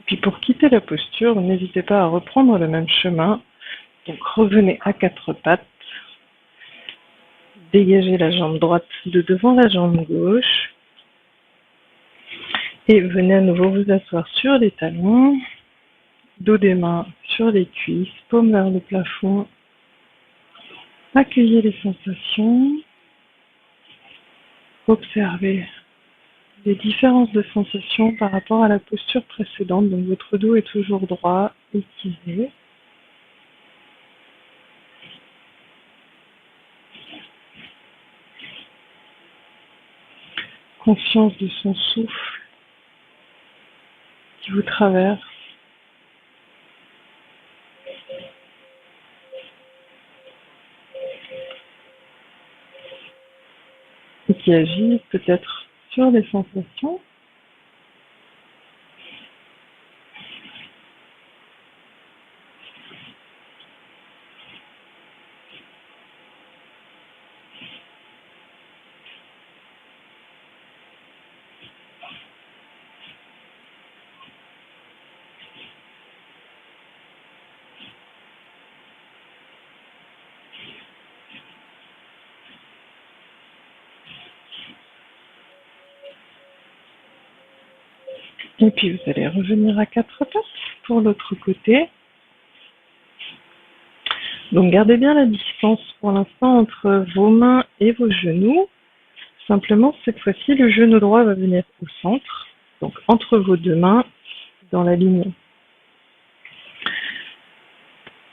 Puis pour quitter la posture, n'hésitez pas à reprendre le même chemin. Donc revenez à quatre pattes. Dégagez la jambe droite de devant la jambe gauche. Et venez à nouveau vous asseoir sur les talons. Dos des mains sur les cuisses, paume vers le plafond. Accueillez les sensations. Observez les différences de sensations par rapport à la posture précédente. Donc votre dos est toujours droit, étiré. Conscience de son souffle qui vous traverse. Et qui agit peut-être sur les sensations. Et puis vous allez revenir à quatre pattes pour l'autre côté. Donc gardez bien la distance pour l'instant entre vos mains et vos genoux. Simplement, cette fois-ci, le genou droit va venir au centre, donc entre vos deux mains, dans la ligne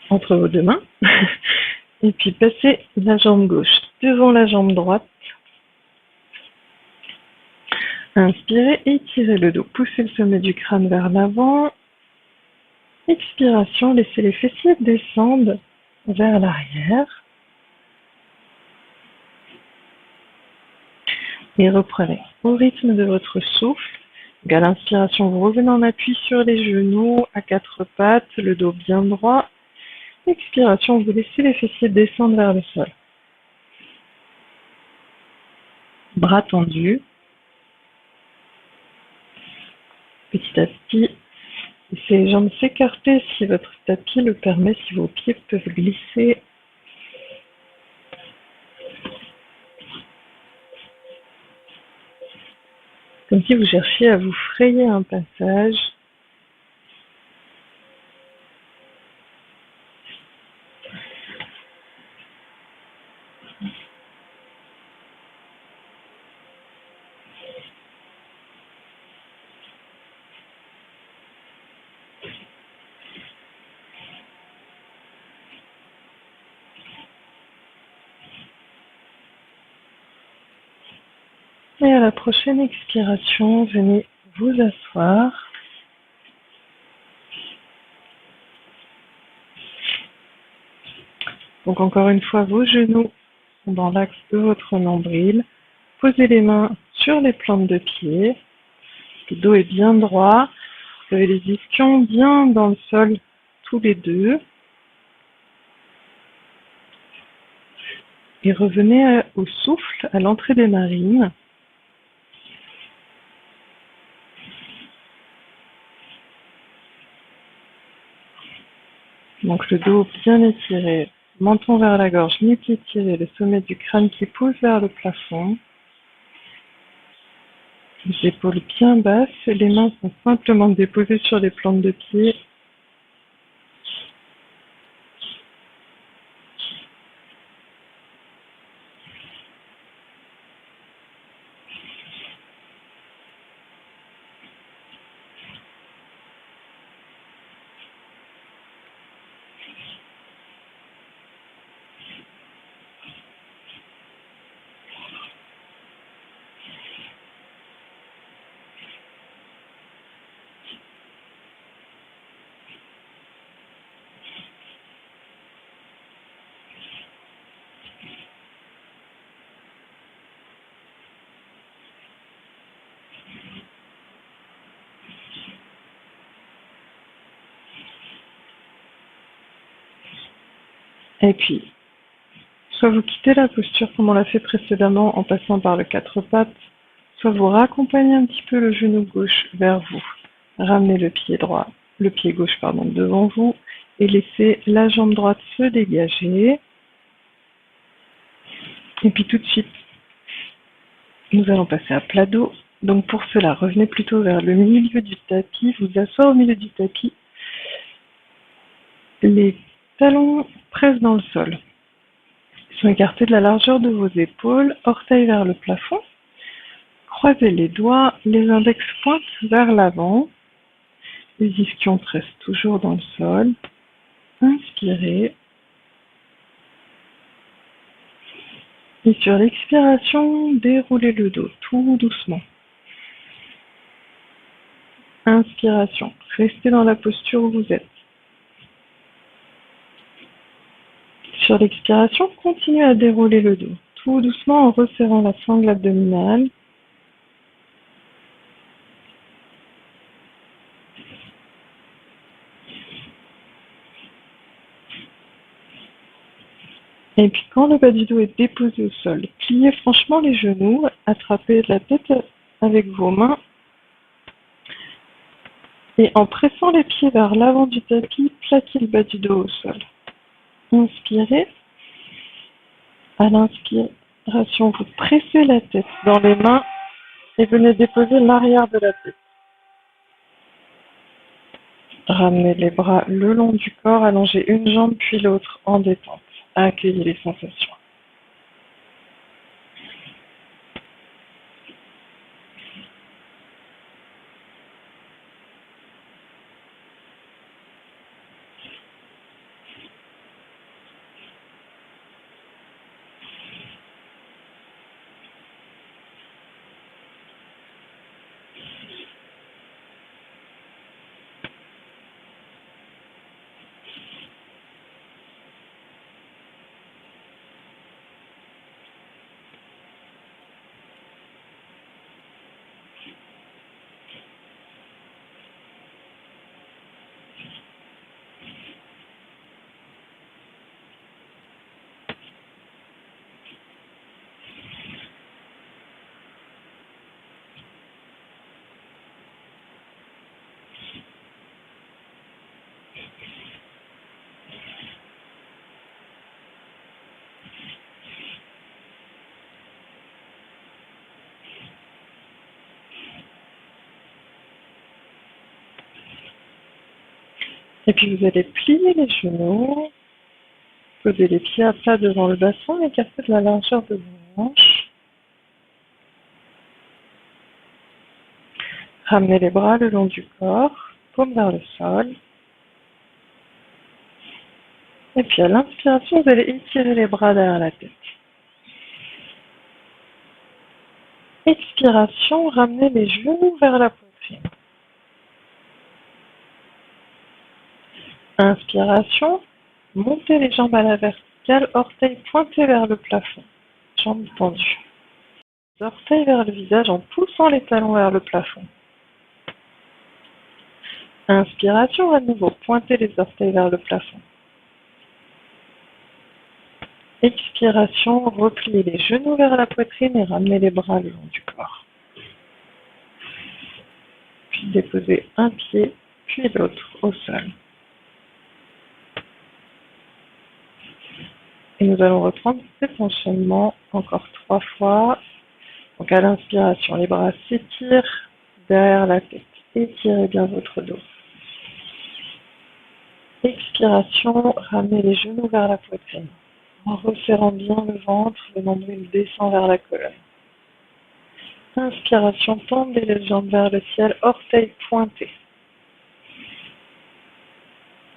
entre vos deux mains. Et puis passez la jambe gauche devant la jambe droite. Inspirez, étirez le dos, poussez le sommet du crâne vers l'avant. Expiration, laissez les fessiers descendre vers l'arrière. Et reprenez au rythme de votre souffle. Donc à l'inspiration, vous revenez en appui sur les genoux, à quatre pattes, le dos bien droit. Expiration, vous laissez les fessiers descendre vers le sol. Bras tendus. Petit à petit, laissez les jambes s'écarter si votre tapis le permet, si vos pieds peuvent glisser. Comme si vous cherchiez à vous frayer un passage. Et à la prochaine expiration, venez vous asseoir. Donc encore une fois, vos genoux sont dans l'axe de votre nombril. Posez les mains sur les plantes de pied. Le dos est bien droit. Vous avez les ischions bien dans le sol, tous les deux. Et revenez au souffle, à l'entrée des narines. Donc le dos bien étiré, menton vers la gorge, nuque étirée, le sommet du crâne qui pousse vers le plafond. Les épaules bien basses, les mains sont simplement déposées sur les plantes de pied. Et puis, soit vous quittez la posture comme on l'a fait précédemment en passant par le quatre pattes, soit vous raccompagnez un petit peu le genou gauche vers vous. Ramenez le pied droit, le pied gauche pardon, devant vous et laissez la jambe droite se dégager. Et puis tout de suite, nous allons passer à plat dos. Donc pour cela, revenez plutôt vers le milieu du tapis, vous asseoir au milieu du tapis. Les talons pressent dans le sol. Ils sont écartés de la largeur de vos épaules, orteils vers le plafond. Croisez les doigts, les index pointent vers l'avant. Les ischions restent toujours dans le sol. Inspirez. Et sur l'expiration, déroulez le dos tout doucement. Inspiration. Restez dans la posture où vous êtes. Sur l'expiration, continuez à dérouler le dos, tout doucement en resserrant la sangle abdominale. Et puis quand le bas du dos est déposé au sol, pliez franchement les genoux, attrapez la tête avec vos mains et en pressant les pieds vers l'avant du tapis, plaquez le bas du dos au sol. Inspirez. À l'inspiration, vous pressez la tête dans les mains et venez déposer l'arrière de la tête. Ramenez les bras le long du corps, allongez une jambe puis l'autre en détente. Accueillez les sensations. Et puis vous allez plier les genoux, poser les pieds à plat devant le bassin, écarter de la largeur de vos hanches. Ramenez les bras le long du corps, paume vers le sol. Et puis à l'inspiration, vous allez étirer les bras derrière la tête. Expiration, ramenez les genoux vers la poitrine. Inspiration, montez les jambes à la verticale, orteils pointés vers le plafond, jambes tendues. Orteils vers le visage en poussant les talons vers le plafond. Inspiration, à nouveau, pointez les orteils vers le plafond. Expiration, repliez les genoux vers la poitrine et ramenez les bras le long du corps. Puis déposez un pied, puis l'autre au sol. Et nous allons reprendre cet enchaînement encore 3 fois. Donc à l'inspiration, les bras s'étirent derrière la tête. Étirez bien votre dos. Expiration, ramenez les genoux vers la poitrine. En resserrant bien le ventre, le nombril descend vers la colonne. Inspiration, tendez les jambes vers le ciel, orteils pointés.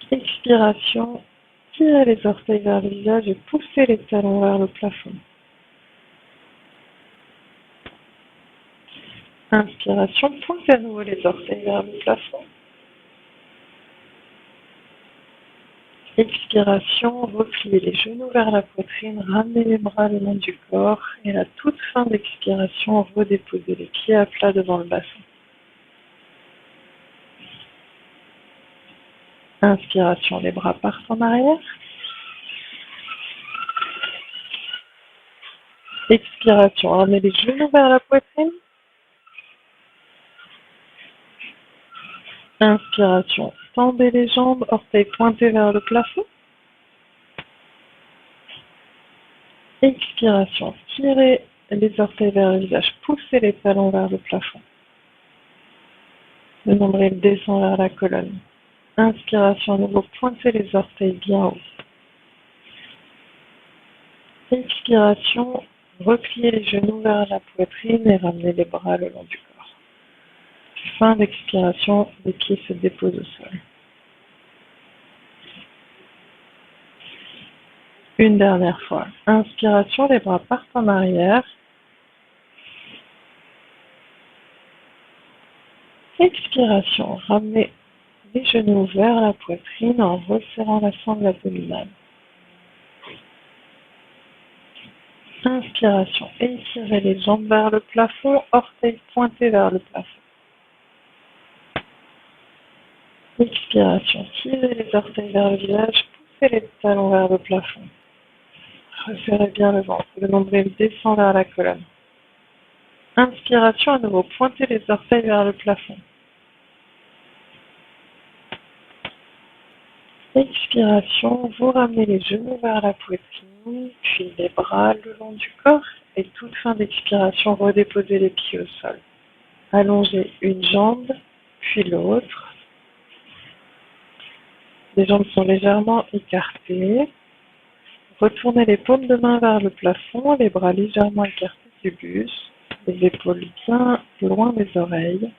Expiration, tirez les orteils vers le visage et poussez les talons vers le plafond. Inspiration, pointez à nouveau les orteils vers le plafond. Expiration, repliez les genoux vers la poitrine, ramenez les bras le long du corps et à la toute fin d'expiration, redéposez les pieds à plat devant le bassin. Inspiration, les bras partent en arrière. Expiration, ramenez les genoux vers la poitrine. Inspiration, tendez les jambes, orteils pointés vers le plafond. Expiration, tirez les orteils vers le visage, poussez les talons vers le plafond. Le nombril descend vers la colonne. Inspiration, à nouveau, pointez les orteils bien haut. Expiration, repliez les genoux vers la poitrine et ramenez les bras le long du corps. Fin d'expiration, les pieds se déposent au sol. Une dernière fois. Inspiration, les bras partent en arrière. Expiration, ramenez les genoux vers la poitrine en resserrant la sangle abdominale. Inspiration, étirez les jambes vers le plafond, orteils pointés vers le plafond. Expiration, tirez les orteils vers le visage, poussez les talons vers le plafond. Resserrez bien le ventre, le nombril descend vers la colonne. Inspiration, à nouveau, pointez les orteils vers le plafond. Expiration, vous ramenez les genoux vers la poitrine, puis les bras le long du corps. Et toute fin d'expiration, redéposez les pieds au sol. Allongez une jambe, puis l'autre. Les jambes sont légèrement écartées. Retournez les paumes de main vers le plafond, les bras légèrement écartés du buste, les épaules bien loin des oreilles.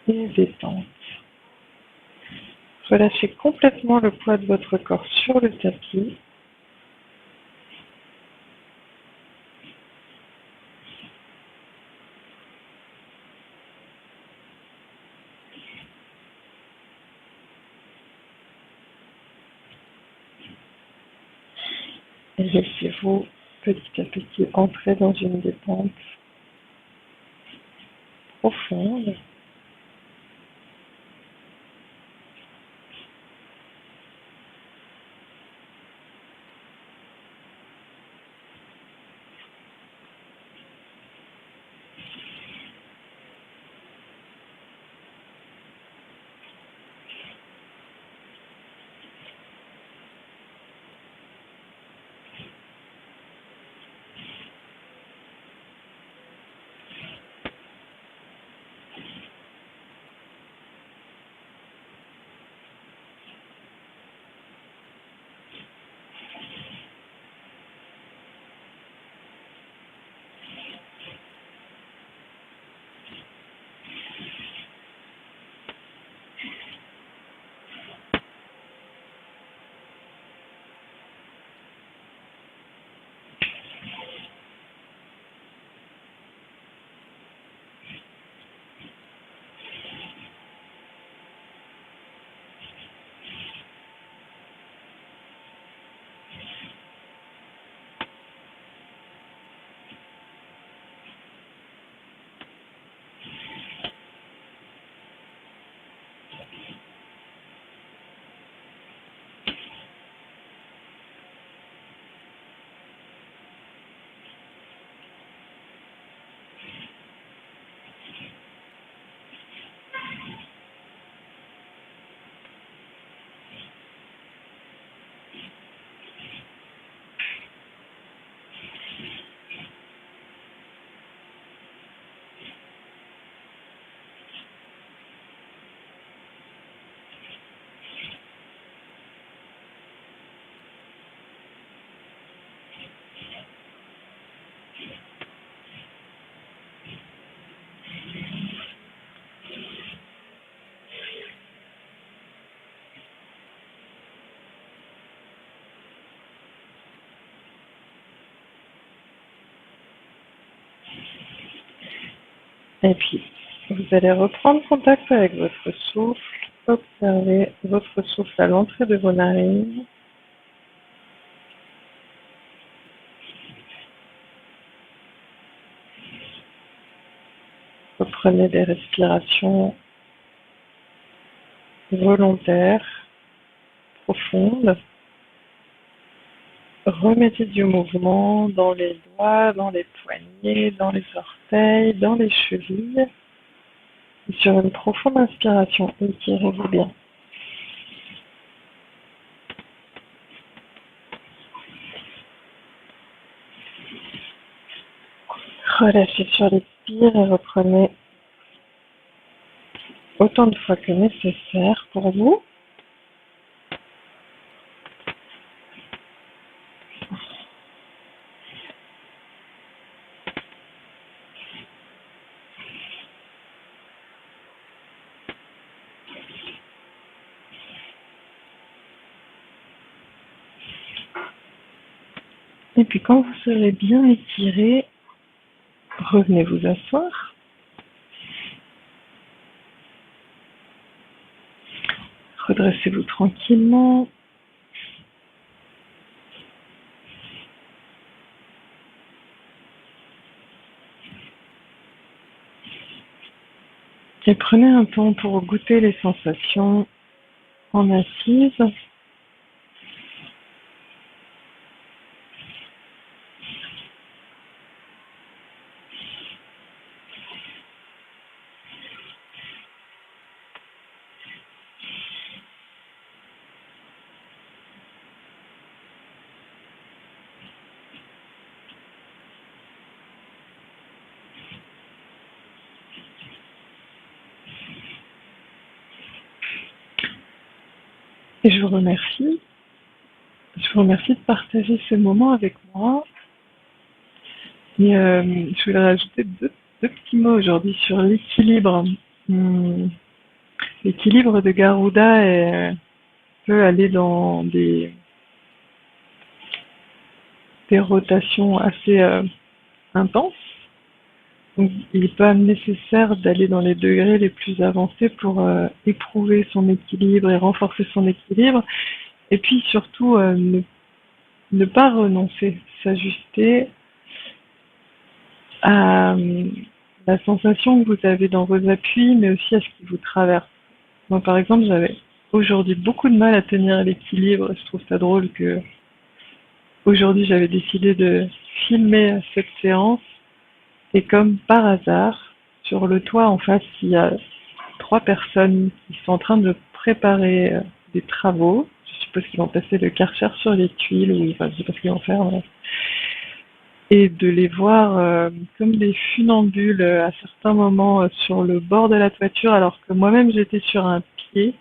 Et détente. Relâchez complètement le poids de votre corps sur le tapis. Et laissez-vous petit à petit entrer dans une détente profonde. Et puis, vous allez reprendre contact avec votre souffle, observer votre souffle à l'entrée de vos narines. Reprenez des respirations volontaires, profondes. Remettez du mouvement dans les doigts, dans les poignets, dans les orteils, dans les chevilles. Et sur une profonde inspiration, étirez-vous bien. Relâchez sur l'expire et reprenez autant de fois que nécessaire pour vous. Et puis quand vous serez bien étiré, revenez vous asseoir. Redressez-vous tranquillement. Et prenez un temps pour goûter les sensations en assise. Et je vous remercie. Je vous remercie de partager ce moment avec moi. Et je voulais rajouter deux petits mots aujourd'hui sur l'équilibre. L'équilibre de Garuda peut aller dans des rotations assez intenses. Donc, il n'est pas nécessaire d'aller dans les degrés les plus avancés pour éprouver son équilibre et renforcer son équilibre. Et puis surtout, ne pas renoncer, s'ajuster à la sensation que vous avez dans vos appuis, mais aussi à ce qui vous traverse. Moi, par exemple, j'avais aujourd'hui beaucoup de mal à tenir l'équilibre. Je trouve ça drôle que aujourd'hui, j'avais décidé de filmer cette séance. Et comme par hasard, sur le toit en face, il y a 3 personnes qui sont en train de préparer des travaux. Je suppose qu'ils vont passer le Karcher sur les tuiles, ou enfin, je sais pas ce qu'ils vont faire. Voilà. Et de les voir comme des funambules à certains moments sur le bord de la toiture, alors que moi-même j'étais sur un pied,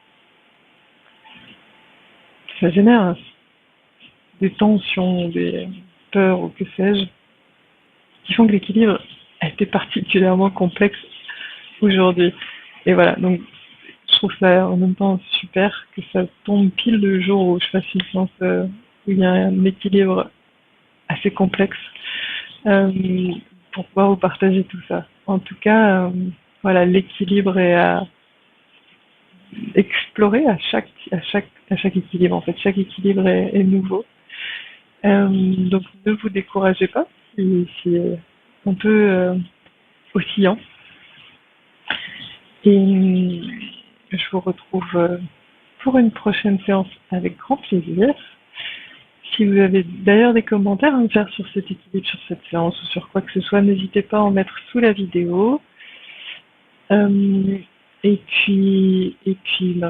ça génère des tensions, des peurs ou que sais-je, qui font que l'équilibre a été particulièrement complexe aujourd'hui. Et voilà, donc je trouve ça en même temps super que ça tombe pile le jour où je fasse une séance où il y a un équilibre assez complexe pour pouvoir vous partager tout ça. En tout cas, voilà, l'équilibre est à explorer à chaque équilibre. En fait, chaque équilibre est nouveau. Donc ne vous découragez pas si c'est un peu oscillant. Et je vous retrouve pour une prochaine séance avec grand plaisir. Si vous avez d'ailleurs des commentaires à me faire sur cet équilibre, sur cette séance ou sur quoi que ce soit, n'hésitez pas à en mettre sous la vidéo. Et puis,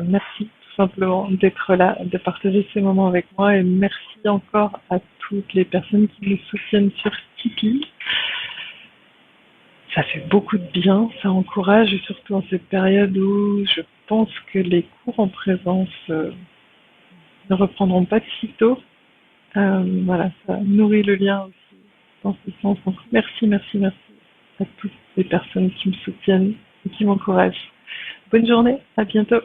merci tout simplement d'être là, de partager ces moments avec moi, et merci encore à toutes les personnes qui me soutiennent sur Tipeee. Ça fait beaucoup de bien, ça encourage, et surtout en cette période où je pense que les cours en présence ne reprendront pas de sitôt. Voilà, ça nourrit le lien aussi dans ce sens. Donc merci à toutes les personnes qui me soutiennent et qui m'encouragent. Bonne journée, à bientôt.